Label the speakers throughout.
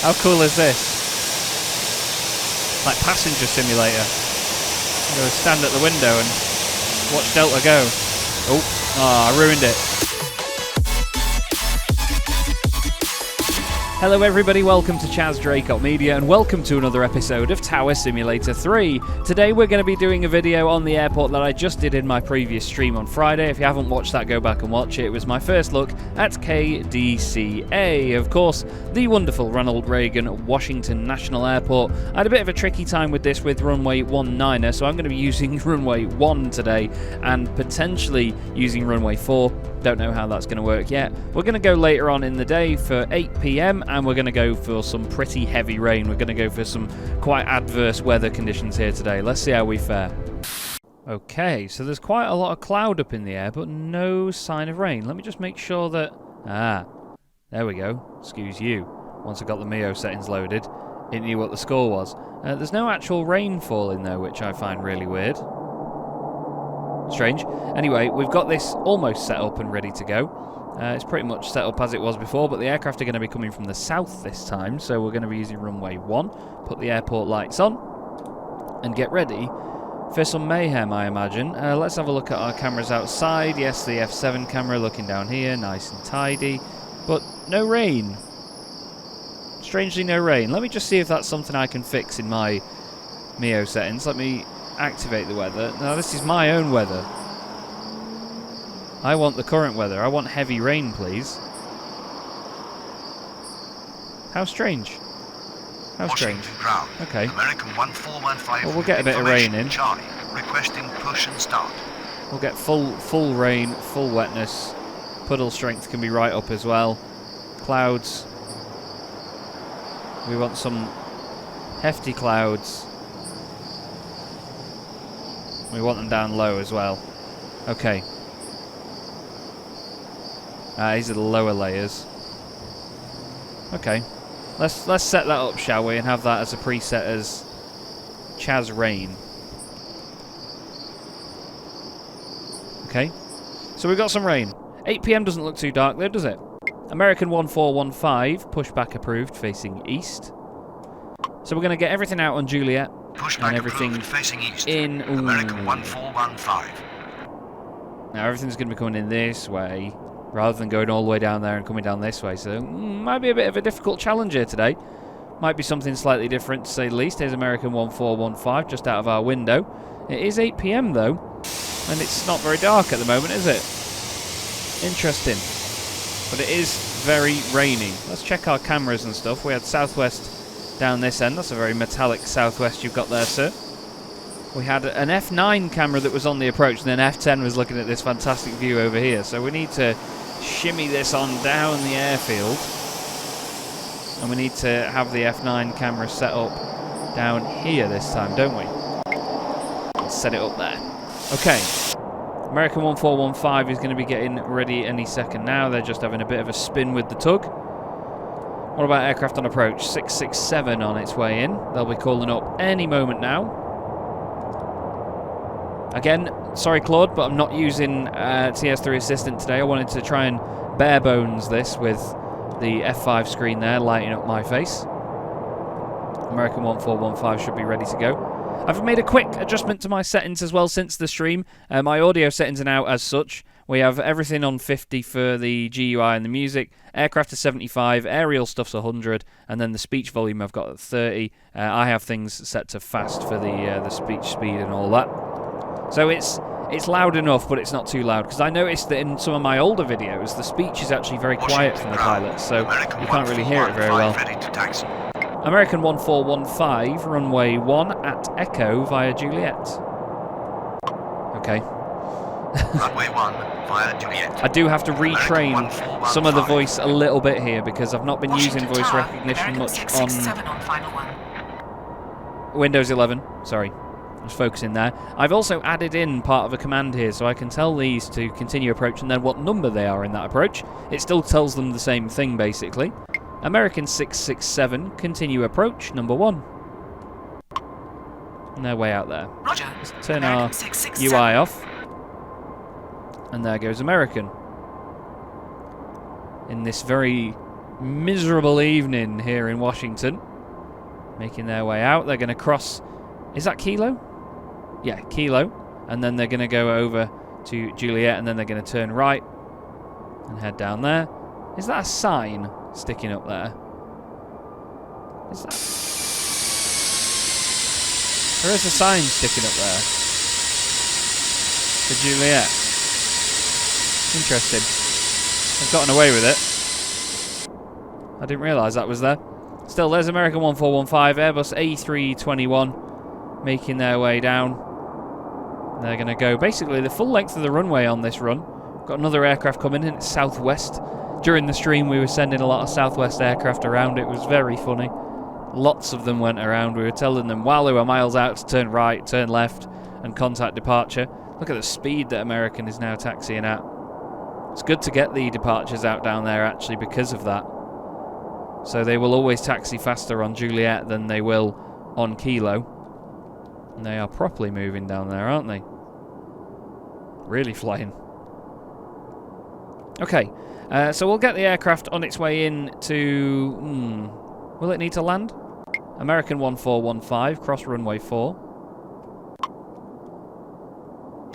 Speaker 1: How cool is this? Like passenger simulator. I'm going to stand at the window and watch Delta go. Oh, I ruined it. Hello everybody, welcome to Chaz Draycott Media and welcome to another episode of Tower Simulator 3. Today we're going to be doing a video on the airport that I just did in my previous stream on Friday. If you haven't watched that, go back and watch it. It was my first look at KDCA, of course, the wonderful Ronald Reagan Washington National Airport. I had a bit of a tricky time with this with runway 19er, so I'm going to be using runway 1 today and potentially using runway 4. Don't know how that's going to work yet. We're going to go later on in the day for 8 PM and we're going to go for some pretty heavy rain. We're going to go for some quite adverse weather conditions here today. Let's see how we fare. Okay, so there's quite a lot of cloud up in the air, but no sign of rain. Let me just make sure that... there we go. Excuse you. Once I got the MEO settings loaded, it knew what the score was. There's no actual rain falling though, which I find really weird. Strange. Anyway, we've got this almost set up and ready to go. It's pretty much set up as it was before, but the aircraft are going to be coming from the south this time, so we're going to be using runway 1. Put the airport lights on and get ready for some mayhem, I imagine. Let's have a look at our cameras outside. Yes, the F7 camera looking down here, nice and tidy, but no rain. Strangely, no rain. Let me just see if that's something I can fix in my MEO settings. Let me activate the weather. Now, this is my own weather. I want the current weather. I want heavy rain, please. How strange. How strange. Okay.
Speaker 2: American 1415.
Speaker 1: Well, we'll get a bit of rain in.
Speaker 2: Charlie, requesting push and start.
Speaker 1: We'll get full rain, full wetness. Puddle strength can be right up as well. Clouds. We want some hefty clouds. We want them down low as well. Okay. These are the lower layers. Okay. Let's set that up, shall we, and have that as a preset as Chaz Rain. Okay. So we've got some rain. 8 PM doesn't look too dark though, does it? American 1415, pushback approved, facing east. So we're going to get everything out on Juliet.
Speaker 2: Pushback
Speaker 1: and everything
Speaker 2: facing east.
Speaker 1: in...
Speaker 2: American 1415.
Speaker 1: Now everything's going to be coming in this way, rather than going all the way down there and coming down this way. So, might be a bit of a difficult challenge here today. Might be something slightly different, to say the least. Here's American 1415, just out of our window. It is 8 PM, though. And it's not very dark at the moment, is it? Interesting. But it is very rainy. Let's check our cameras and stuff. We had southwest down this end. That's a very metallic southwest you've got there, sir. We had an F9 camera that was on the approach, and then F10 was looking at this fantastic view over here. So we need to shimmy this on down the airfield, and we need to have the F9 camera set up down here this time, don't we? Let's set it up there. Okay. American 1415 is going to be getting ready any second now. They're just having a bit of a spin with the tug. What about aircraft on approach? 667 on its way in. They'll be calling up any moment now. Again, sorry Claude, but I'm not using TS3 Assistant today. I wanted to try and bare bones this with the F5 screen there lighting up my face. American 1415 should be ready to go. I've made a quick adjustment to my settings as well since the stream. My audio settings are now as such. We have everything on 50 for the GUI and the music. Aircraft is 75, aerial stuff's 100, and then the speech volume I've got at 30. I have things set to fast for the speech speed and all that. So it's loud enough, but it's not too loud, because I noticed that in some of my older videos, the speech is actually very quiet from the pilots, so you can't really hear it very well. American 1415, runway 1 at Echo via Juliet. Okay.
Speaker 2: Runway 1 via Juliet.
Speaker 1: I do have to retrain some of the voice a little bit here, because I've not been using voice recognition much on Windows 11. Sorry. Just focusing there. I've also added in part of a command here, so I can tell these to continue approach and then what number they are in that approach. It still tells them the same thing, basically. American 667, continue approach, number 1. And they're way out there.
Speaker 3: Roger.
Speaker 1: Let's turn our UI off. And there goes American. In this very miserable evening here in Washington. Making their way out. They're going to cross... Is that Kilo? Yeah, Kilo. And then they're going to go over to Juliet, and then they're going to turn right and head down there. Is that a sign sticking up there? Is that... There is a sign sticking up there for Juliet. Interesting. I've gotten away with it. I didn't realise that was there. Still, there's American 1415, Airbus A321 making their way down. They're going to go basically the full length of the runway on this run. Got another aircraft coming in, it's southwest. During the stream we were sending a lot of southwest aircraft around. It was very funny. Lots of them went around. We were telling them while they were miles out to turn right, turn left and contact departure. Look at the speed that American is now taxiing at. It's good to get the departures out down there actually because of that. So they will always taxi faster on Juliet than they will on Kilo. And they are properly moving down there, aren't they? Really flying. Okay, so we'll get the aircraft on its way in to... will it need to land? American 1415, cross runway 4.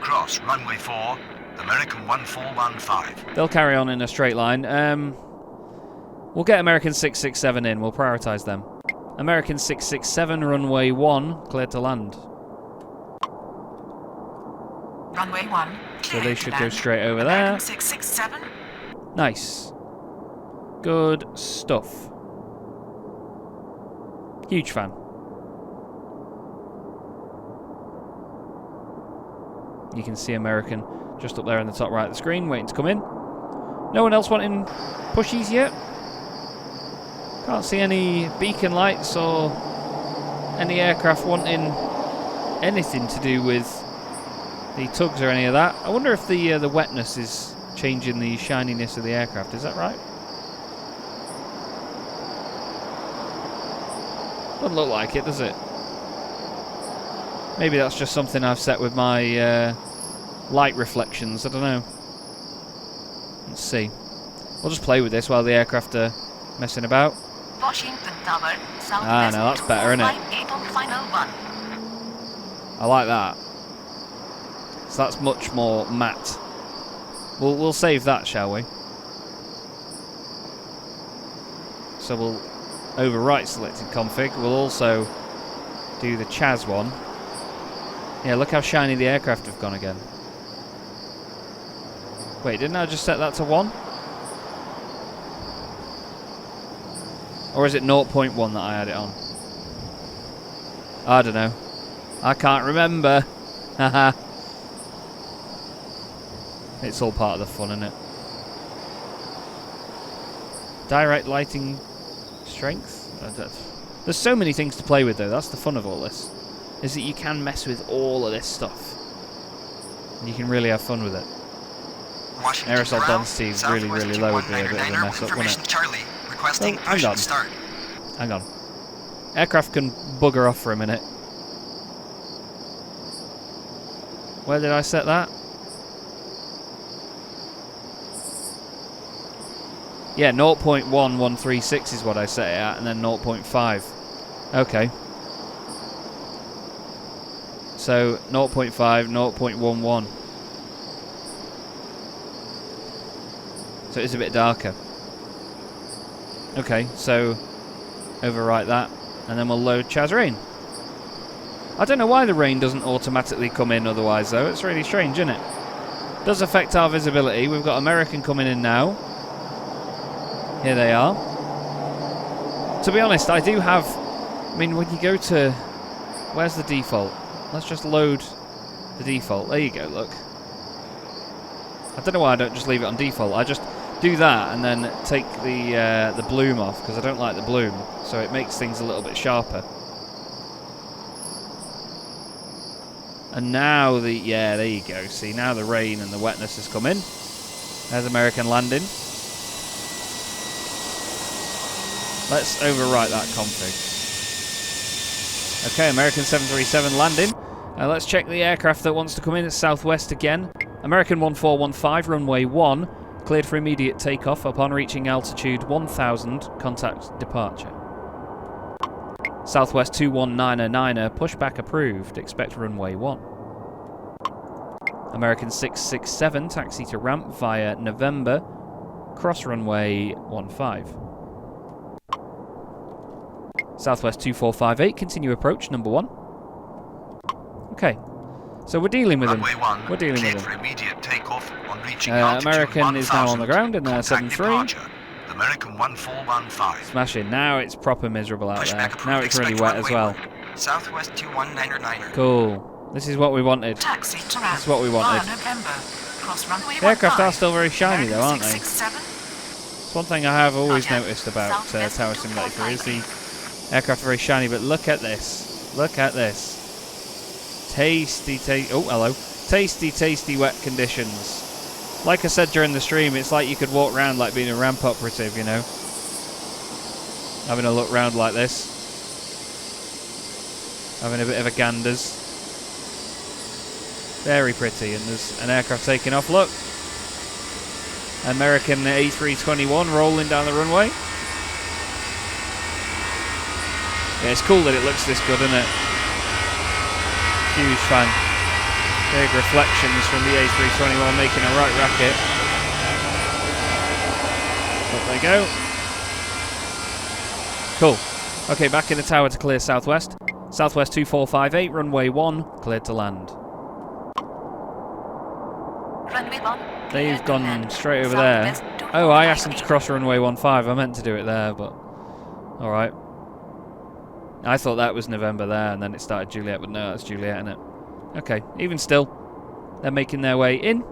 Speaker 2: Cross runway 4, American 1415.
Speaker 1: They'll carry on in a straight line. We'll get American 667 in. We'll prioritise them. American 667, runway 1, cleared to land.
Speaker 3: Runway 1.
Speaker 1: So they should go straight over there.
Speaker 3: American 667.
Speaker 1: Nice. Good stuff. Huge fan. You can see American just up there in the top right of the screen, waiting to come in. No one else wanting pushies yet? Can't see any beacon lights or any aircraft wanting anything to do with the tugs or any of that. I wonder if the wetness is changing the shininess of the aircraft. Is that right? Doesn't look like it, does it? Maybe that's just something I've set with my light reflections. I don't know. Let's see. We'll just play with this while the aircraft are messing about.
Speaker 3: Washington Tower,
Speaker 1: Ah, no, that's better, isn't it? I like that. So that's much more matte. We'll save that, shall we? So we'll overwrite selected config. We'll also do the Chaz one. Yeah, look how shiny the aircraft have gone again. Wait, didn't I just set that to 1? Or is it 0.1 that I had it on? I don't know. I can't remember. Haha. It's all part of the fun, isn't it? Direct lighting strength? There's so many things to play with though, that's the fun of all this. Is that you can mess with all of this stuff. And you can really have fun with it.
Speaker 2: Washington
Speaker 1: Aerosol
Speaker 2: ground,
Speaker 1: density is really, really low would be a bit of a mess up, wouldn't it?
Speaker 2: Charlie, requesting
Speaker 1: Well, hang
Speaker 2: push
Speaker 1: on.
Speaker 2: and start.
Speaker 1: Hang on. Aircraft can bugger off for a minute. Where did I set that? Yeah, 0.1136 is what I set it at, and then 0.5. Okay. So 0.5, 0.11. So it's a bit darker. Okay, so overwrite that, and then we'll load Chaz rain. I don't know why the rain doesn't automatically come in otherwise though, it's really strange, isn't it? Does affect our visibility. We've got American coming in now. Here they are. To be honest, I do have... I mean, when you go to... Where's the default? Let's just load the default. There you go, look. I don't know why I don't just leave it on default. I just do that and then take the bloom off, because I don't like the bloom. So it makes things a little bit sharper. And now the... Yeah, there you go. See, now the rain and the wetness has come in. There's American landing. Let's overwrite that config. Okay, American 737 landing. Let's check the aircraft that wants to come in. It's southwest again. American 1415, runway 1. cleared for immediate takeoff upon reaching altitude 1000, contact departure. Southwest 219er, pushback approved, expect runway 1. American 667, taxi to ramp via November, cross runway 15. Southwest 2458, continue approach, number 1. Okay, so we're dealing with him. We're dealing with him.
Speaker 2: Immediate takeoff on reaching
Speaker 1: American is now on the ground in their 73.
Speaker 2: American 1415.
Speaker 1: Smashing. Now it's proper miserable out there. Now it's really wet as well.
Speaker 2: Southwest 219er.
Speaker 1: Cool. This is what we wanted.
Speaker 3: Taxi to ramp.
Speaker 1: This is what we wanted.
Speaker 3: November. Cross runway
Speaker 1: The aircraft
Speaker 3: 15.
Speaker 1: are still very shiny though, aren't they?
Speaker 3: 667.
Speaker 1: It's one thing I have always noticed about Tower Simulator is the aircraft are very shiny, but look at this. Look at this. Tasty, tasty wet conditions. Like I said during the stream, it's like you could walk around like being a ramp operative, you know. Having a look round like this. Having a bit of a ganders. Very pretty, and there's an aircraft taking off, look. American A321 rolling down the runway. Yeah, it's cool that it looks this good, isn't it? Huge fan. Big reflections from the A321 making a right racket. Up they go. Cool. Okay, back in the tower to clear southwest. Southwest 2458, runway 1, cleared to land.
Speaker 3: Runway 1.
Speaker 1: They've gone straight over there. Oh, I asked them to cross runway 15. I meant to do it there, but... Alright. I thought that was November there, and then it started Juliet, but no, that's Juliet, isn't it? Okay, even still, they're making their way in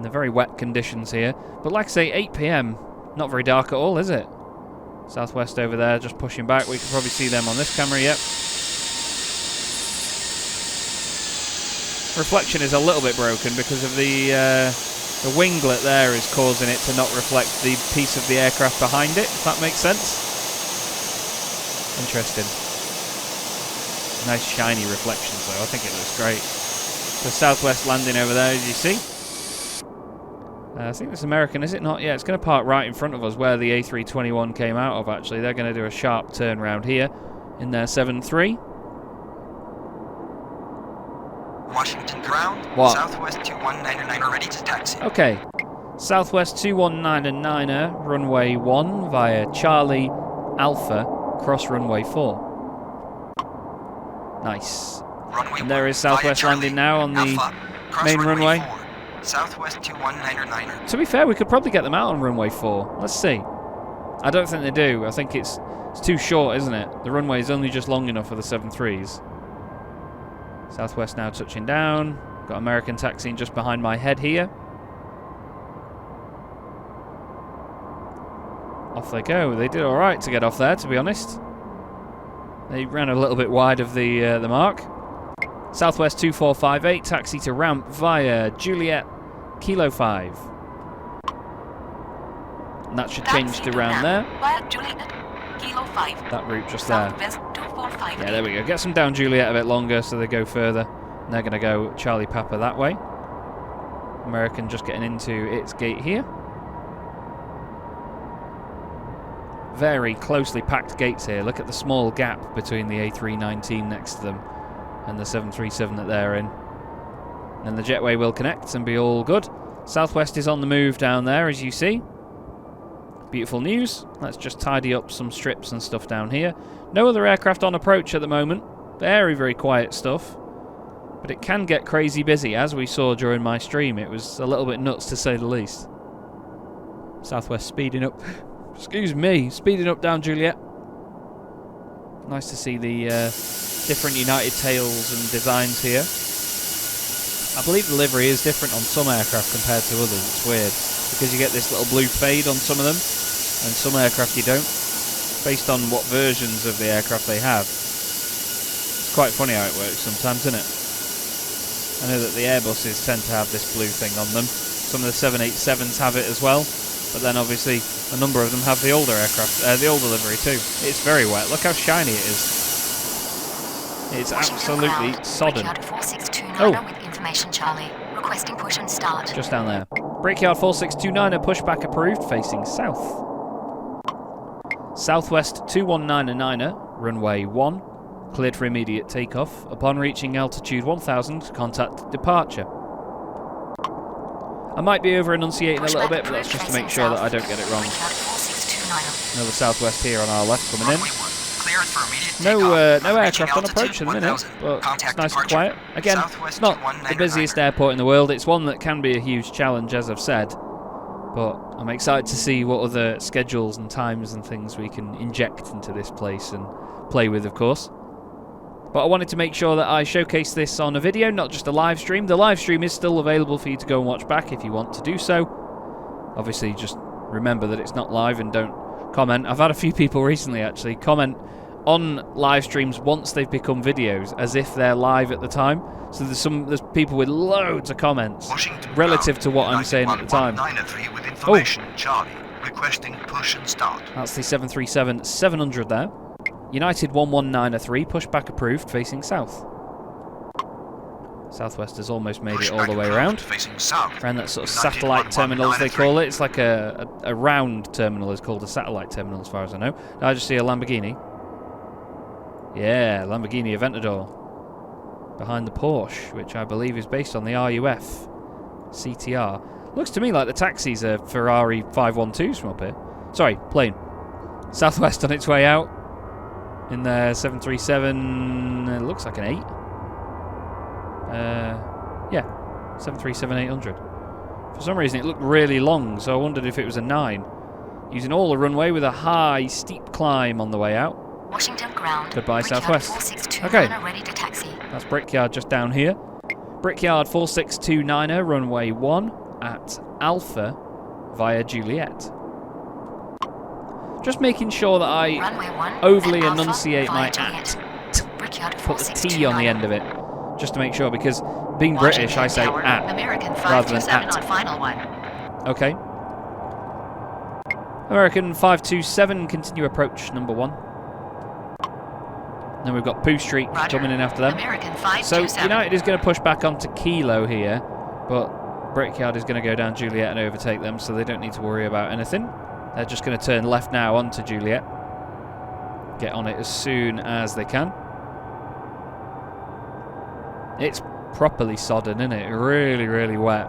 Speaker 1: the very wet conditions here. But like I say, 8 PM, not very dark at all, is it? Southwest over there, just pushing back. We can probably see them on this camera, yep. Reflection is a little bit broken because of the winglet there is causing it to not reflect the piece of the aircraft behind it, if that makes sense. Interesting. Nice shiny reflections though, I think it looks great. The Southwest landing over there, as you see. I think this American, is it not? Yeah, it's going to park right in front of us where the A321 came out of, actually. They're going to do a sharp turn round here in their 7-3.
Speaker 2: Washington ground.
Speaker 1: What?
Speaker 2: Southwest 219er ready to taxi.
Speaker 1: Okay. Southwest 219er, runway 1 via Charlie Alpha, cross runway 4. Nice.
Speaker 2: Runway
Speaker 1: And there is Southwest
Speaker 2: Charlie,
Speaker 1: landing now on the
Speaker 2: Alpha, cross
Speaker 1: main runway.
Speaker 2: 4. Southwest 219er.
Speaker 1: To be fair, we could probably get them out on runway 4. Let's see. I don't think they do. I think it's too short, isn't it? The runway is only just long enough for the 7-3s. Southwest now touching down. Got American taxiing just behind my head here. Off they go. They did alright to get off there, to be honest. They ran a little bit wide of the mark. Southwest 2458, taxi to ramp via Juliet Kilo 5. And that should change to round there.
Speaker 3: Via Juliet Kilo 5.
Speaker 1: That route just there.
Speaker 3: Southwest 2458.
Speaker 1: Yeah, there we go. Get some down Juliet a bit longer so they go further. And they're going to go Charlie Papa that way. American just getting into its gate here. Very closely packed gates here. Look at the small gap between the A319 next to them and the 737 that they're in. And the jetway will connect and be all good. Southwest is on the move down there, as you see. Beautiful news. Let's just tidy up some strips and stuff down here. No other aircraft on approach at the moment. Very, very quiet stuff. But it can get crazy busy, as we saw during my stream. It was a little bit nuts, to say the least. Southwest speeding up. Excuse me, speeding up down Juliet. Nice to see the different United tails and designs here. I believe the livery is different on some aircraft compared to others. It's weird, because you get this little blue fade on some of them, and some aircraft you don't, based on what versions of the aircraft they have. It's quite funny how it works sometimes, isn't it? I know that the Airbuses tend to have this blue thing on them. Some of the 787s have it as well. But then obviously a number of them have the older aircraft, the older livery too. It's very wet. Look how shiny it is. It's absolutely sodden.
Speaker 3: Oh, with information, Charlie. Requesting push and start.
Speaker 1: Just down there. Brickyard 4629, pushback approved, facing south. Southwest 2199, runway 1, cleared for immediate takeoff. Upon reaching altitude 1000, contact departure. I might be over-enunciating a little bit, but that's just to make sure that I don't get it wrong. Another Southwest here on our left coming in. No aircraft on approach at the minute, but it's nice and quiet. Again, it's not the busiest airport in the world. It's one that can be a huge challenge, as I've said. But I'm excited to see what other schedules and times and things we can inject into this place and play with, of course. But I wanted to make sure that I showcase this on a video, not just a live stream. The live stream is still available for you to go and watch back if you want to do so. Obviously, just remember that it's not live and don't comment. I've had a few people recently, actually, comment on live streams once they've become videos, as if they're live at the time. So there's people with loads of comments relative to what I'm saying at the time.
Speaker 4: With information, Charlie, requesting push and start.
Speaker 1: That's the 737-700 there. United 1193, pushback approved, facing south. Southwest has almost made it all the way around.
Speaker 4: Facing south.
Speaker 1: Around that sort of satellite terminal, as they call it. It's like a round terminal is called a satellite terminal, as far as I know. Now I just see a Lamborghini. Yeah, Lamborghini Aventador. Behind the Porsche, which I believe is based on the RUF CTR. Looks to me like the taxi's a Ferrari 512s from up here. Sorry, plane. Southwest on its way out. In the 737, it looks like an 8. Yeah, 737-800. For some reason it looked really long, so I wondered if it was a 9. Using all the runway with a high, steep climb on the way out.
Speaker 3: Washington ground.
Speaker 1: Goodbye,
Speaker 3: Brickyard
Speaker 1: Southwest.
Speaker 3: 4629 ready to taxi.
Speaker 1: That's Brickyard just down here. Brickyard 4629, runway 1 at Alpha via Juliet. Just making sure that I overly enunciate my at. Put the T on the end of it. Just to make sure, because being British, I say at rather than at. Okay. American 527, continue approach number 1. Then we've got Pooh Street coming in after them. So United is going to push back onto Kilo here, but Brickyard is going to go down Juliet and overtake them, so they don't need to worry about anything. They're just going to turn left now onto Juliet. Get on it as soon as they can. It's properly sodden, isn't it? Really, really wet.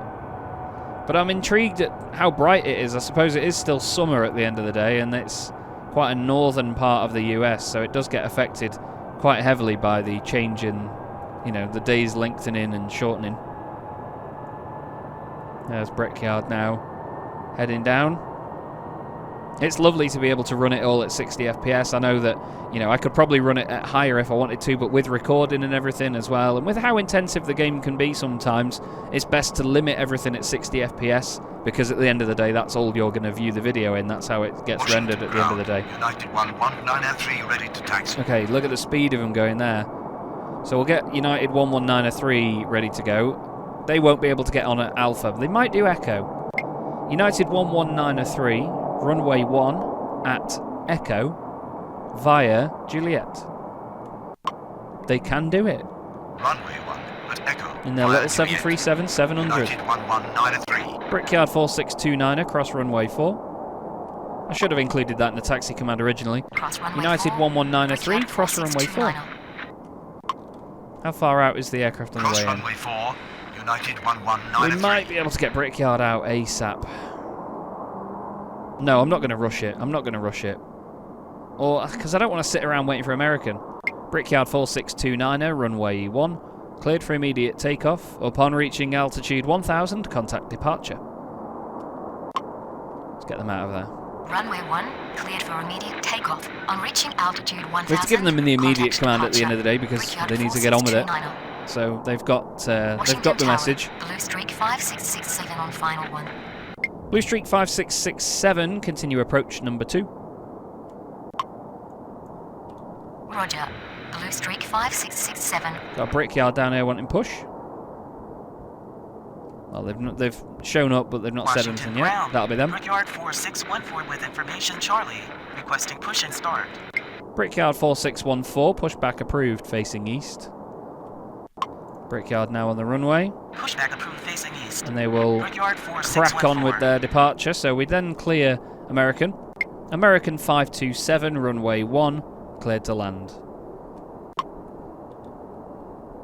Speaker 1: But I'm intrigued at how bright it is. I suppose it is still summer at the end of the day, and it's quite a northern part of the US, so it does get affected quite heavily by the change in, you know, the days lengthening and shortening. There's Brickyard now, heading down. It's lovely to be able to run it all at 60 FPS. I know that, you know, I could probably run it at higher if I wanted to, but with recording and everything as well, and with how intensive the game can be sometimes, it's best to limit everything at 60 FPS, because at the end of the day, that's all you're going to view the video in. That's how it gets rendered at the end of the day.
Speaker 4: United 1193 ready to taxi.
Speaker 1: Okay, look at the speed of them going there. So we'll get United 1193 ready to go. They won't be able to get on at Alpha. They might do Echo. United 1193, runway 1 at Echo via Juliet. They can do it.
Speaker 4: Runway 1 at Echo.
Speaker 1: In their little 737-700.
Speaker 4: United 1193.
Speaker 1: Brickyard 4629 across runway 4. I should have included that in the taxi command originally. United 1193, cross runway 4. How far out is the aircraft on the way in?
Speaker 4: Runway 4, United 1193.
Speaker 1: We might be able to get Brickyard out ASAP. No, I'm not going to rush it. I'm not going to rush it. Or, because I don't want to sit around waiting for American. Brickyard 4629, runway 1. Cleared for immediate takeoff. Upon reaching altitude 1000, contact departure. Let's get them out of there.
Speaker 3: Runway 1, cleared for immediate takeoff. On reaching altitude 1000,
Speaker 1: we have to give them in the immediate command at the end of
Speaker 3: departure.
Speaker 1: the day, because
Speaker 3: Brickyard
Speaker 1: they need to get on with it.
Speaker 3: 4629.
Speaker 1: So they've got the
Speaker 3: Washington
Speaker 1: message.
Speaker 3: Tower, Blue Streak 5667 on final 1.
Speaker 1: Blue Streak 5667, continue approach number 2.
Speaker 3: Roger. Blue Streak 5667.
Speaker 1: Got a Brickyard down here wanting push. Well, they've shown up, but they've not said anything yet.
Speaker 5: Ground.
Speaker 1: That'll be them.
Speaker 5: Brickyard 4614 with information Charlie. Requesting push and start.
Speaker 1: Brickyard 4614, pushback approved, facing east. Brickyard now on the runway.
Speaker 5: Pushback approved facing east.
Speaker 1: And they will
Speaker 5: Brickyard
Speaker 1: crack on with
Speaker 5: 4614.
Speaker 1: their departure. So we then clear American. American 527, runway 1, cleared to land.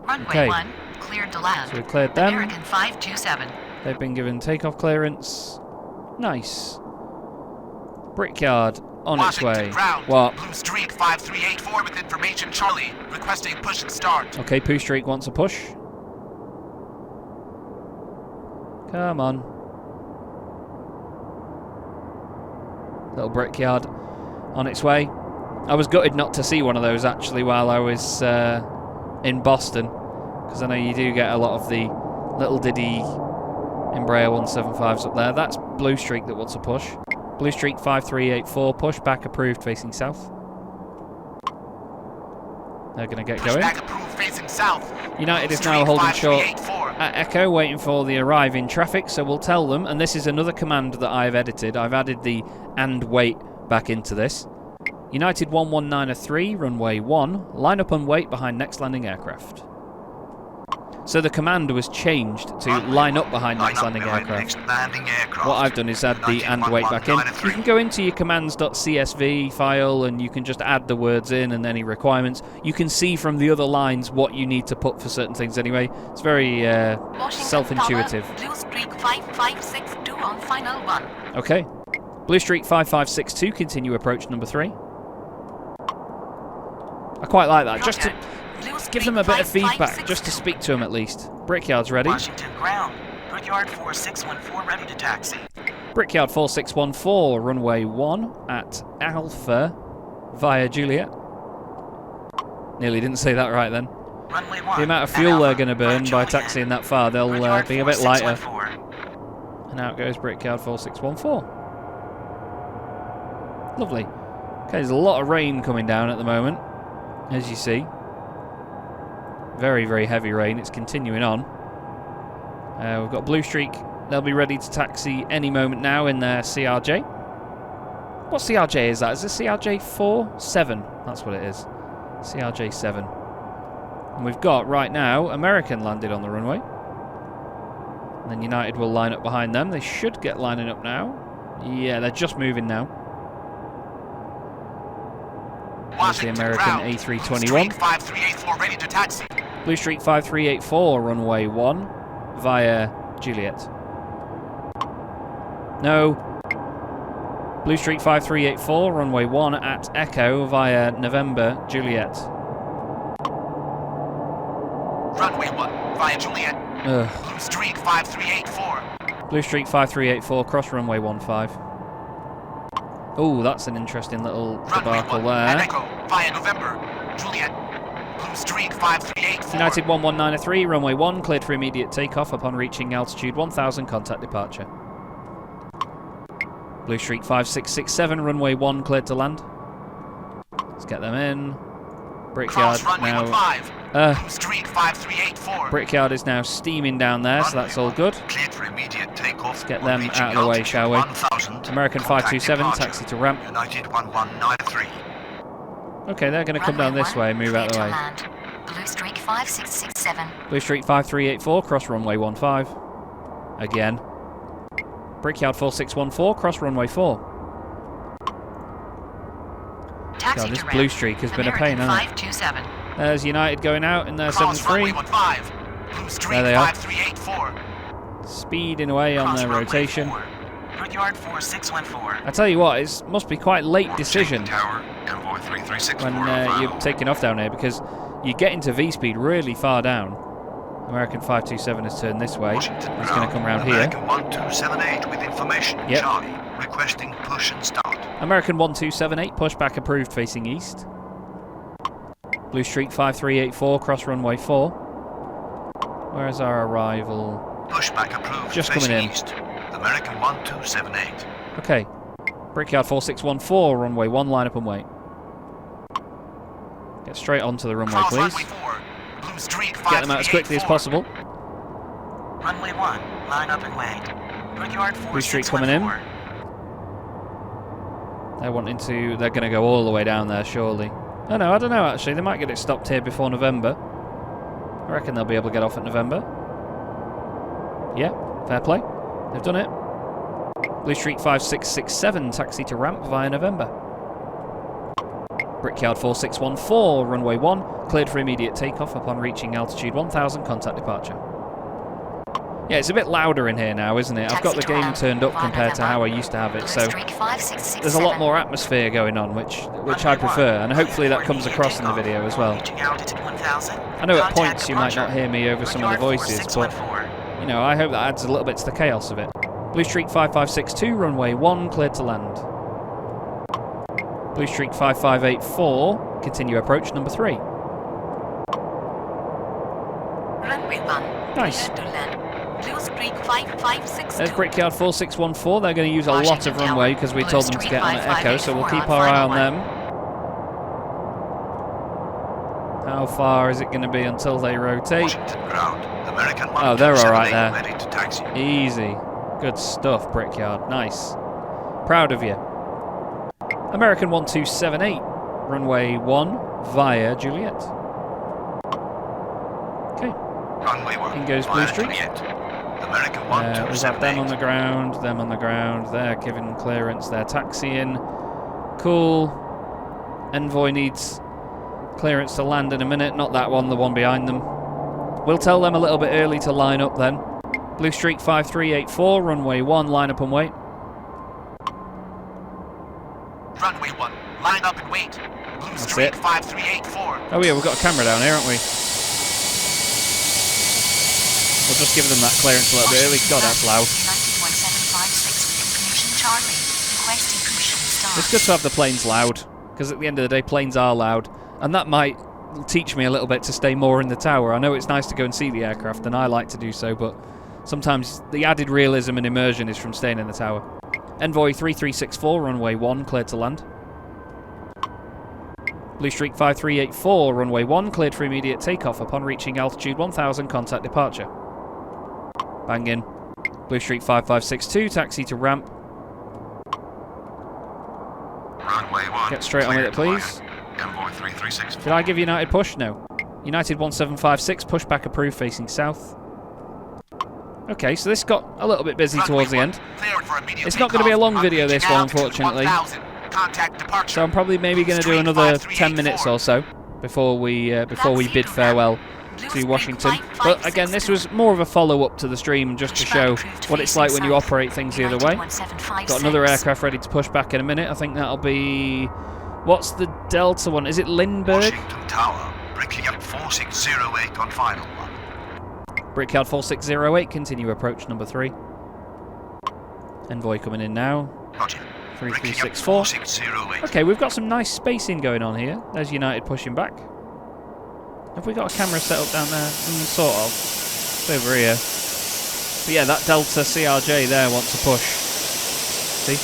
Speaker 3: Runway
Speaker 1: Okay.
Speaker 3: 1, cleared to land.
Speaker 1: So we've cleared them.
Speaker 3: American 527.
Speaker 1: They've been given takeoff clearance. Nice. Brickyard on its
Speaker 4: Washington
Speaker 1: way.
Speaker 4: ground.
Speaker 1: What?
Speaker 4: Blue Streak 5384 with information Charlie. Requesting push and start.
Speaker 1: Okay, Pooh Streak wants a push. Come on. Little Brickyard on its way. I was gutted not to see one of those actually while I was in Boston, because I know you do get a lot of the little Diddy Embraer 175s up there. That's Blue Streak that wants a push. Blue Streak 5384, push back approved facing south. They're going to get going.
Speaker 4: Pushback approved facing south.
Speaker 1: United is
Speaker 4: Blue
Speaker 1: now
Speaker 4: Streak
Speaker 1: holding short
Speaker 4: 5384.
Speaker 1: at Echo, waiting for the arrive in traffic, so we'll tell them, and this is another command that I've edited. I've added the and wait back into this. United 11903, runway 1, line up and wait behind next landing aircraft. So the command was changed to
Speaker 4: Runway
Speaker 1: line up
Speaker 4: 1,
Speaker 1: behind
Speaker 4: line
Speaker 1: next
Speaker 4: up
Speaker 1: landing
Speaker 4: behind
Speaker 1: aircraft.
Speaker 4: next landing aircraft.
Speaker 1: What I've done is add the and wait back in. You can go into your commands.csv file and you can just add the words in and any requirements. You can see from the other lines what you need to put for certain things anyway. It's very
Speaker 3: Washington
Speaker 1: self-intuitive.
Speaker 3: Tower, Blue Streak 5562 on final 1.
Speaker 1: Okay. Blue Streak 5562, continue approach number 3. I quite like that. Just to
Speaker 3: Blue
Speaker 1: give
Speaker 3: Streak
Speaker 1: them a bit of feedback,
Speaker 3: 5562.
Speaker 1: just to speak to them at least. Brickyard's ready.
Speaker 5: Washington ground. Brickyard 4614 ready to taxi.
Speaker 1: Brickyard 4614, runway 1 at Alpha via Juliet. Nearly didn't say that right then.
Speaker 5: Runway 1.
Speaker 1: The amount of
Speaker 5: at
Speaker 1: fuel they're
Speaker 5: Alpha
Speaker 1: going to burn
Speaker 5: via
Speaker 1: by
Speaker 5: Juliet.
Speaker 1: taxiing that far, they'll
Speaker 5: Brickyard
Speaker 1: be a bit lighter.
Speaker 5: 4614.
Speaker 1: And out goes Brickyard 4614. Lovely. Okay, there's a lot of rain coming down at the moment, as you see. Very, very heavy rain. It's continuing on. We've got Blue Streak. They'll be ready to taxi any moment now in their CRJ. What CRJ is that? Is it CRJ 4-7? That's what it is. CRJ 7. And we've got, right now, American landed on the runway. And then United will line up behind them. They should get lining up now. Yeah, they're just moving now. There's the
Speaker 4: Washington
Speaker 1: American
Speaker 4: ground.
Speaker 1: A321.
Speaker 4: Blue Streak 5384 ready to taxi.
Speaker 1: Blue Streak 5384, runway 1 via Juliet. No. Blue Streak 5384, runway 1 at Echo via November Juliet.
Speaker 4: Runway 1 via Juliet.
Speaker 1: Ugh.
Speaker 4: Blue Streak 5384.
Speaker 1: Blue Streak 5384, cross runway 15. Oh, that's an interesting little
Speaker 4: Runway
Speaker 1: debacle
Speaker 4: 1 at
Speaker 1: there.
Speaker 4: Echo via November Juliet. Blue Streak 5384.
Speaker 1: United 11903, runway 1, cleared for immediate takeoff upon reaching altitude 1000, contact departure. Blue Streak 5667, runway 1, cleared to land. Let's get them in. Brickyard
Speaker 4: Cross runway
Speaker 1: now.
Speaker 4: 15. Blue Streak 5384.
Speaker 1: Brickyard is now steaming down there, so that's all good.
Speaker 4: Cleared for immediate takeoff.
Speaker 1: Get
Speaker 4: on
Speaker 1: them
Speaker 4: reaching
Speaker 1: out of the way,
Speaker 4: altitude
Speaker 1: shall we?
Speaker 4: 1000,
Speaker 1: American
Speaker 4: contact
Speaker 1: 527,
Speaker 4: departure.
Speaker 1: taxi to ramp.
Speaker 4: United 1193.
Speaker 1: Okay, they're going to come down this way and move out of the way.
Speaker 3: Blue Streak 5667.
Speaker 1: Blue Streak 5384, cross runway 15. Again. Brickyard 4614, cross runway 4.
Speaker 3: Taxi
Speaker 1: God, this
Speaker 3: to
Speaker 1: Blue
Speaker 3: ramp.
Speaker 1: Streak has been a
Speaker 3: American
Speaker 1: pain, hasn't it?
Speaker 3: 527.
Speaker 1: There's United going out in their
Speaker 4: Cross runway
Speaker 1: 73.
Speaker 4: 15. Blue Streak
Speaker 1: There they are.
Speaker 4: 5384.
Speaker 1: Speeding away on
Speaker 5: Cross
Speaker 1: their
Speaker 5: runway
Speaker 1: rotation.
Speaker 5: 4. Brickyard 4614.
Speaker 1: I tell you what, it must be quite late decision
Speaker 4: Tower, Envoy 3364.
Speaker 1: when you're taking off down here, because you get into V-speed really far down. American 527 has turned this way. He's going to come round here.
Speaker 4: American 1278 with information.
Speaker 1: Yep.
Speaker 4: Charlie, requesting push and start.
Speaker 1: American 1278, pushback approved facing east. Blue Streak 5384, cross runway 4. Where's our arrival?
Speaker 4: Pushback approved.
Speaker 1: Just
Speaker 4: facing
Speaker 1: coming in.
Speaker 4: East. American 1278.
Speaker 1: Okay. Brickyard 4614, runway 1, line up and wait. Get straight onto the runway,
Speaker 4: Cross
Speaker 1: please.
Speaker 4: runway 4. Blue Streak
Speaker 1: Get them out as quickly as
Speaker 4: 5384.
Speaker 1: possible.
Speaker 5: Runway 1. Line up and wait. Brickyard
Speaker 1: Blue Streak coming in.
Speaker 5: 4614.
Speaker 1: They're going to go all the way down there, surely. Oh no, I don't know actually. They might get it stopped here before November. I reckon they'll be able to get off at November. Yeah, fair play. They've done it. Blue Streak 5667, taxi to ramp via November. Brickyard 4614, runway 1, cleared for immediate takeoff upon reaching altitude 1000, contact departure. Yeah, it's a bit louder in here now, isn't it? I've got the game turned up compared to how I used to have it, so there's a lot more atmosphere going on, which I prefer, and hopefully that comes across in the video as well. I know at points you might not hear me over some of the voices, but you know, I hope that adds a little bit to the chaos of it. Blue Streak 5562, runway 1, cleared to land. Blue Streak 5584, continue approach number 3.
Speaker 3: Runway 1.
Speaker 1: Nice.
Speaker 3: To land. Blue Streak 5562.
Speaker 1: There's Brickyard 4614. They're going to use a lot of runway because we told them to get on at Echo, so we'll keep our eye on them. How far is it going to be until they rotate?
Speaker 2: Washington ground. American
Speaker 1: Oh, they're alright
Speaker 2: 178
Speaker 1: there.
Speaker 2: ready to taxi.
Speaker 1: Easy. Good stuff, Brickyard. Nice. Proud of you. American 1278. Runway 1 via Juliet. Okay.
Speaker 2: Runway 1.
Speaker 1: In goes Blue
Speaker 2: via
Speaker 1: Streak.
Speaker 2: Juliet. American
Speaker 1: We've got them on the
Speaker 2: 1278.
Speaker 1: ground, them on the ground. They're giving clearance. They're taxiing. Cool. Envoy needs clearance to land in a minute. Not that one, the one behind them. We'll tell them a little bit early to line up then. Blue Streak 5384, runway 1, line up and wait.
Speaker 4: Runway 1, line up and wait. Blue
Speaker 1: That's
Speaker 4: Streak
Speaker 1: it.
Speaker 4: 5384.
Speaker 1: Oh yeah, we've got a camera down here, haven't we? We'll just give them that clearance a little bit early. God, that's loud.
Speaker 3: United 1756 with information Charlie. Requesting push and start.
Speaker 1: It's good to have the planes loud, because at the end of the day, planes are loud. And that might teach me a little bit to stay more in the tower. I know it's nice to go and see the aircraft, and I like to do so, but sometimes the added realism and immersion is from staying in the tower. Envoy 3364, runway 1, cleared to land. Blue Streak 5384, runway 1, cleared for immediate takeoff upon reaching altitude 1000, contact departure. Bang in. Blue Streak 5562, taxi to ramp.
Speaker 2: Runway 1.
Speaker 1: Get straight on with it, please.
Speaker 2: Envoy 3364.
Speaker 1: Did I give United push? No. United 1756, pushback approved facing south. Okay, so this got a little bit busy towards the end. It's not going to be a long video, this one, unfortunately. So I'm probably maybe going to do another 10 minutes or so before we bid farewell to Washington. But again, this was more of a follow-up to the stream, just to show what it's like when you operate things the other way. Got another aircraft ready to push back in a minute. I think that'll be... What's the Delta one? Is it Lindbergh?
Speaker 2: Washington Tower. Brickyard 4608 on final one.
Speaker 1: Brickyard 4608, continue approach number 3. Envoy coming in now.
Speaker 2: Roger.
Speaker 1: 3364.
Speaker 2: 4608.
Speaker 1: Okay, we've got some nice spacing going on here. There's United pushing back. Have we got a camera set up down there? Sort of. It's over here. But yeah, that Delta CRJ there wants to push. See?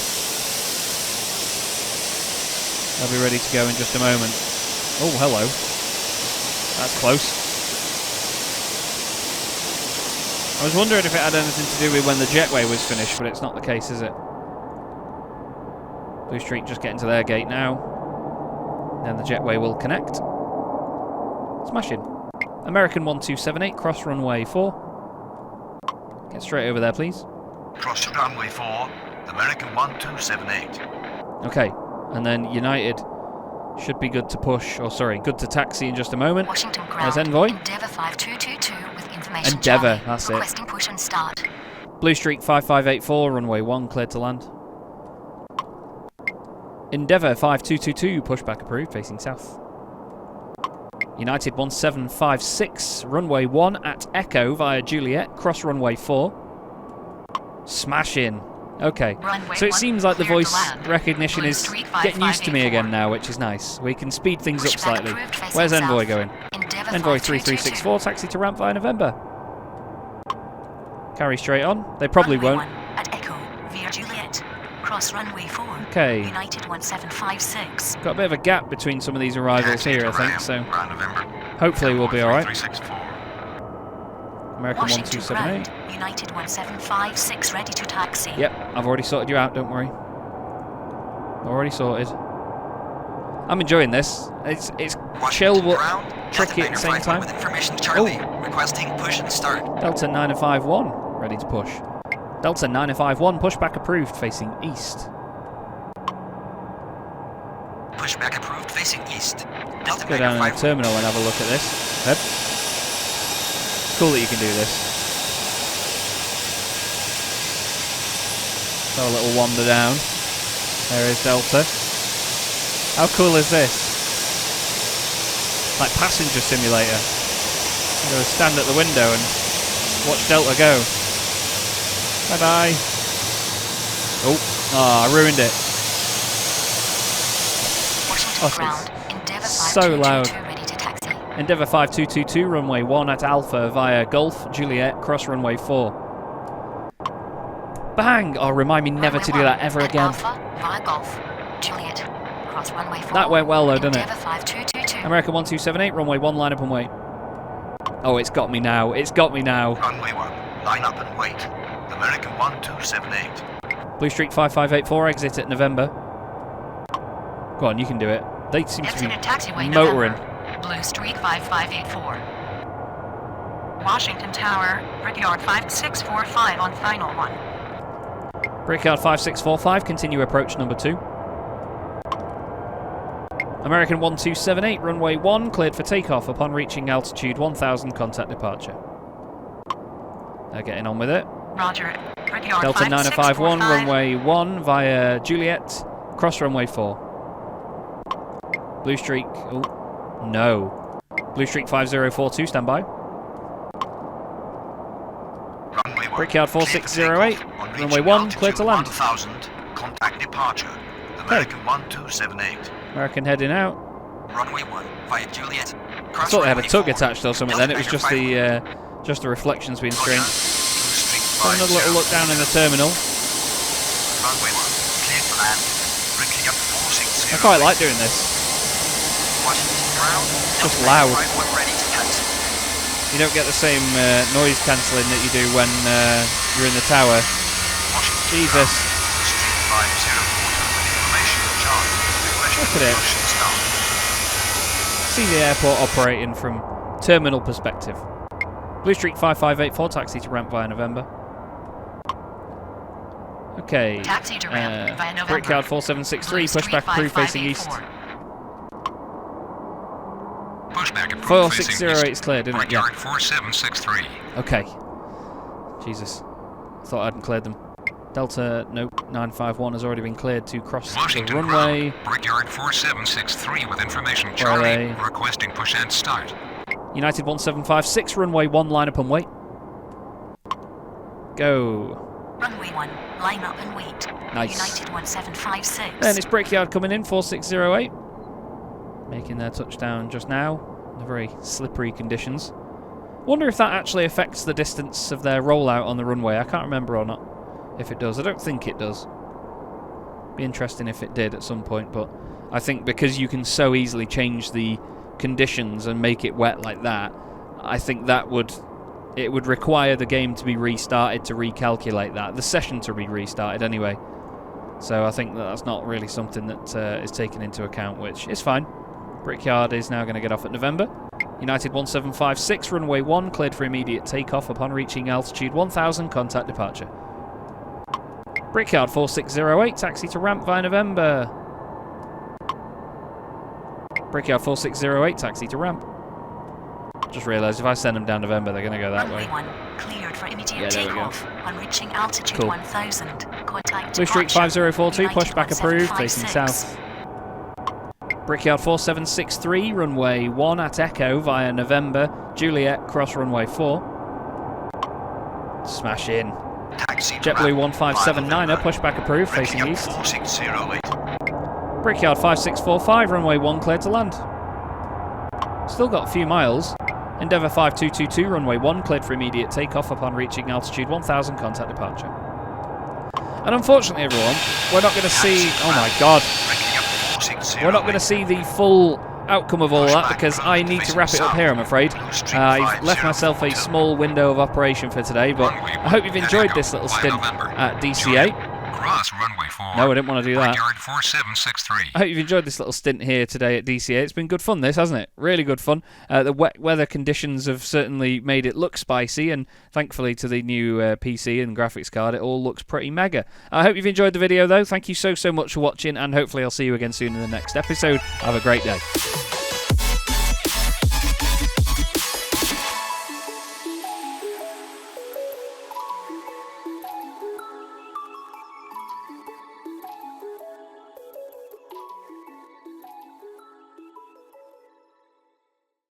Speaker 1: They'll be ready to go in just a moment. Oh, hello. That's close. I was wondering if it had anything to do with when the jetway was finished, but it's not the case, is it? Blue Streak just getting to their gate now. Then the jetway will connect. Smashing. American 1278, cross runway 4. Get straight over there, please.
Speaker 2: Cross runway 4. American 1278.
Speaker 1: Okay, and then United should be good to push, or sorry, good to taxi in just a moment.
Speaker 3: Washington
Speaker 1: There's
Speaker 3: ground.
Speaker 1: Envoy.
Speaker 3: Endeavour 5222 with information
Speaker 1: Endeavour,
Speaker 3: Charlie.
Speaker 1: that's it.
Speaker 3: Requesting push and start.
Speaker 1: Blue Streak 5584, runway 1, cleared to land. Endeavour 5222, pushback approved, facing south. United 1756, runway 1 at Echo via Juliet, cross runway 4. Smashing. Okay,
Speaker 3: Runway
Speaker 1: so it
Speaker 3: 1,
Speaker 1: seems like the
Speaker 3: cleared to
Speaker 1: voice
Speaker 3: land.
Speaker 1: recognition
Speaker 3: Blue
Speaker 1: is
Speaker 3: Streak
Speaker 1: getting used to me
Speaker 3: 5584.
Speaker 1: again now, which is nice. We can speed things up
Speaker 3: Pushback
Speaker 1: slightly.
Speaker 3: approved, facing
Speaker 1: Where's Envoy
Speaker 3: south.
Speaker 1: going?
Speaker 3: Endeavour
Speaker 1: Envoy
Speaker 3: 5222.
Speaker 1: 3364, taxi to ramp via November. Carry straight on. They probably
Speaker 3: Runway
Speaker 1: won't.
Speaker 3: 1 at Echo via Juliet. Cross runway 4.
Speaker 1: Okay.
Speaker 3: United 1756.
Speaker 1: Got a bit of a gap between some of these arrivals here, I think, so
Speaker 2: Ground November.
Speaker 1: hopefully we'll be alright.
Speaker 2: 3364.
Speaker 1: American
Speaker 3: Washington
Speaker 1: 1278.
Speaker 3: ground. United 1756 ready to taxi.
Speaker 1: Yep, I've already sorted you out, don't worry. Already sorted. I'm enjoying this. It's chill
Speaker 2: Washington
Speaker 1: but
Speaker 2: ground.
Speaker 1: tricky at the same time.
Speaker 2: With information Charlie. Requesting push and start.
Speaker 1: Delta 951, ready to push. Delta 951, pushback approved, facing east.
Speaker 5: Pushback approved, facing east. Delta
Speaker 1: Go down in the terminal and have a look at this. Yep. Cool that you can do this. Have a little wander down. There is Delta. How cool is this? Like passenger simulator. I'm going to stand at the window and watch Delta go. Bye bye. Oh, I ruined it. So loud. Endeavour 5222, runway 1 at Alpha via Golf, Juliet, cross runway 4. Bang! Oh, remind me never to do that ever again.
Speaker 3: Alpha via Golf, Juliet, cross runway 4.
Speaker 1: That went well though, didn't it?
Speaker 3: Endeavour 5222.
Speaker 1: American 1278, runway 1, line up and wait. Oh, it's got me now. It's got me now.
Speaker 2: Runway 1, line up and wait. American 1278.
Speaker 1: Blue Streak 5584, exit at November. Go on, you can do it. They seem to
Speaker 3: Exit
Speaker 1: be
Speaker 3: at taxiway
Speaker 1: motoring.
Speaker 3: November. Blue Streak 5584.
Speaker 5: Washington Tower, Brickyard 5645 on final 1.
Speaker 1: Brickyard 5645, continue approach number 2. American 1278, runway 1, cleared for takeoff upon reaching altitude 1000, contact departure. They're getting on with it.
Speaker 5: Roger. Brickyard
Speaker 1: Delta 951,
Speaker 5: 5645.
Speaker 1: runway 1 via Juliet, cross runway 4. Blue Streak, oh, no. Blue Streak 5042, stand by.
Speaker 2: Runway 1,
Speaker 1: Brickyard
Speaker 2: clear to
Speaker 1: 4608,
Speaker 2: take off on
Speaker 1: runway
Speaker 2: reaching
Speaker 1: 1,
Speaker 2: altitude
Speaker 1: clear to land.
Speaker 2: 1000, contact departure. American 1278.
Speaker 1: American heading out.
Speaker 5: Runway 1 via Juliet.
Speaker 1: I thought they had a tug attached or something then, it was just the reflections being strange. Have another little look down in the terminal.
Speaker 2: Runway 1, clear to land. Brickyard 460.
Speaker 1: I quite like doing this.
Speaker 5: Washington ground.
Speaker 1: Just loud.
Speaker 5: Ready to taxi.
Speaker 1: You don't get the same noise cancelling that you do when you're in the tower. Jesus. Look at it. See the airport operating from terminal perspective. Blue Streak 5584, taxi to ramp via November. Okay.
Speaker 3: Taxi to ramp via November.
Speaker 1: Brickyard 4763, pushback approved facing east.
Speaker 2: Pushback approved
Speaker 1: 4608 is cleared, didn't it? Yeah.
Speaker 2: Brickyard 4763.
Speaker 1: Okay. Jesus. Thought I hadn't cleared them. Delta, nope, 951 has already been cleared to cross
Speaker 2: Washington
Speaker 1: the runway.
Speaker 2: ground, Brickyard 4763 with information
Speaker 1: Where are
Speaker 2: Charlie,
Speaker 1: they?
Speaker 2: requesting push and start.
Speaker 1: United 1756, runway 1, line up and wait. Go.
Speaker 3: Runway 1, line up and wait.
Speaker 1: Nice.
Speaker 3: United 1756.
Speaker 1: Then it's Brickyard coming in, 4608. Making their touchdown just now. In very slippery conditions. Wonder if that actually affects the distance of their rollout on the runway. I can't remember or not. If it does. I don't think it does. Be interesting if it did at some point, but I think because you can so easily change the conditions and make it wet like that, I think that would require the game to be restarted to recalculate that. The session to be restarted anyway. So I think that's not really something that is taken into account, which is fine. Brickyard is now going to get off at November. United 1756, runway 1, cleared for immediate takeoff upon reaching altitude 1000, contact departure. Brickyard 4608, taxi to ramp via November. Brickyard 4608, taxi to ramp. Just realised if I send them down November, they're going to go that way.
Speaker 3: Runway 1, cleared for immediate
Speaker 1: Yeah, there we go.
Speaker 3: takeoff on reaching altitude
Speaker 1: Cool.
Speaker 3: 1000. Contact
Speaker 1: Blue Streak
Speaker 3: departure.
Speaker 1: 5042,
Speaker 3: United
Speaker 1: pushback approved, facing
Speaker 3: 1756.
Speaker 1: south. Brickyard 4763, runway 1 at Echo via November. Juliet, cross runway 4. Smash in.
Speaker 2: Taxi to
Speaker 1: JetBlue
Speaker 2: ramp,
Speaker 1: 1579er, pushback approved, facing
Speaker 2: Brickyard
Speaker 1: east.
Speaker 2: 4608.
Speaker 1: Brickyard 5645, runway 1, cleared to land. Still got a few miles. Endeavour 5222, runway 1, cleared for immediate takeoff upon reaching altitude 1000, contact departure. And unfortunately, everyone, we're not going to see... Oh my god.
Speaker 2: Brickyard 4608.
Speaker 1: We're not going to see the full outcome of all that because I need to wrap it up here, I'm afraid. I've left myself a small window of operation for today, but I hope you've enjoyed this little stint at DCA.
Speaker 2: Ross, runway 4.
Speaker 1: No, I didn't want to do that.
Speaker 2: Yard 4763.
Speaker 1: I hope you've enjoyed this little stint here today at DCA. It's been good fun, this, hasn't it? Really good fun. The wet weather conditions have certainly made it look spicy, and thankfully to the new PC and graphics card, it all looks pretty mega. I hope you've enjoyed the video, though. Thank you so much for watching, and hopefully I'll see you again soon in the next episode. Have a great day.